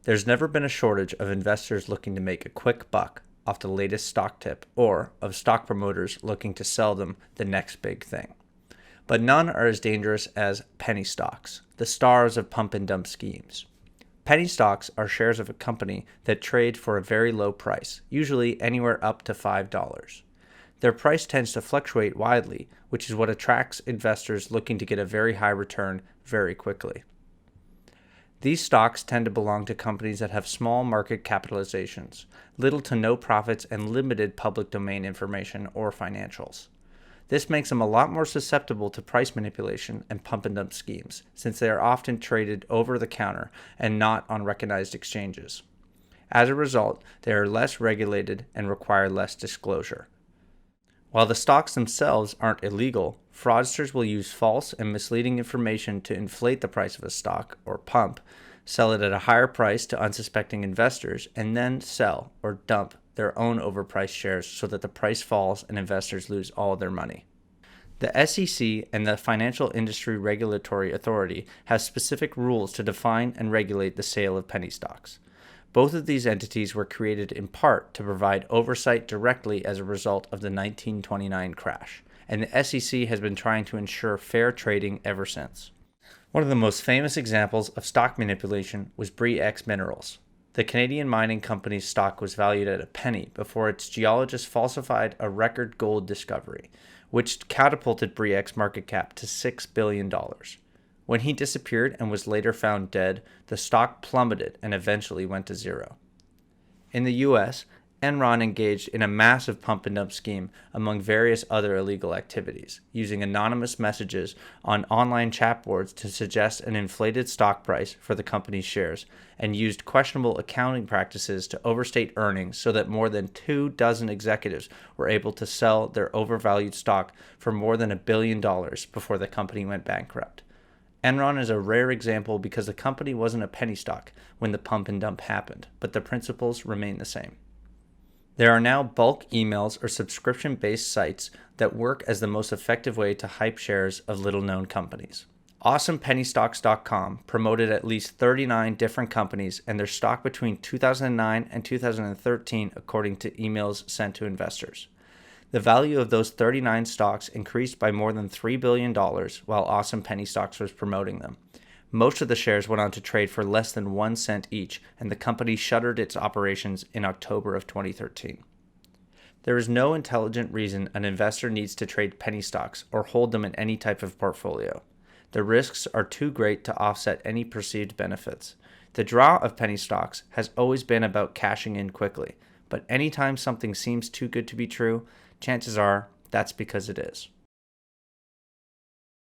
There's never been a shortage of investors looking to make a quick buck off the latest stock tip or of stock promoters looking to sell them the next big thing. But none are as dangerous as penny stocks, the stars of pump and dump schemes. Penny stocks are shares of a company that trade for a very low price, usually anywhere up to $5. Their price tends to fluctuate widely, which is what attracts investors looking to get a very high return very quickly. These stocks tend to belong to companies that have small market capitalizations, little to no profits, and limited public domain information or financials. This makes them a lot more susceptible to price manipulation and pump and dump schemes, since they are often traded over the counter and not on recognized exchanges. As a result, they are less regulated and require less disclosure. While the stocks themselves aren't illegal, fraudsters will use false and misleading information to inflate the price of a stock, or pump, sell it at a higher price to unsuspecting investors, and then sell or dump their own overpriced shares so that the price falls and investors lose all their money. The SEC and the Financial Industry Regulatory Authority have specific rules to define and regulate the sale of penny stocks. Both of these entities were created in part to provide oversight directly as a result of the 1929 crash, and the SEC has been trying to ensure fair trading ever since. One of the most famous examples of stock manipulation was Bre-X Minerals. The Canadian mining company's stock was valued at a penny before its geologists falsified a record gold discovery, which catapulted Bre-X market cap to $6 billion. When he disappeared and was later found dead, the stock plummeted and eventually went to zero. In the US, Enron engaged in a massive pump and dump scheme among various other illegal activities, using anonymous messages on online chat boards to suggest an inflated stock price for the company's shares, and used questionable accounting practices to overstate earnings so that more than 24 executives were able to sell their overvalued stock for more than $1 billion before the company went bankrupt. Enron is a rare example because the company wasn't a penny stock when the pump and dump happened, but the principles remain the same. There are now bulk emails or subscription-based sites that work as the most effective way to hype shares of little-known companies. AwesomePennyStocks.com promoted at least 39 different companies and their stock between 2009 and 2013 according to emails sent to investors. The value of those 39 stocks increased by more than $3 billion while Awesome Penny Stocks was promoting them. Most of the shares went on to trade for less than 1 cent each, and the company shuttered its operations in October of 2013. There is no intelligent reason an investor needs to trade penny stocks or hold them in any type of portfolio. The risks are too great to offset any perceived benefits. The draw of penny stocks has always been about cashing in quickly, but anytime something seems too good to be true, chances are that's because it is.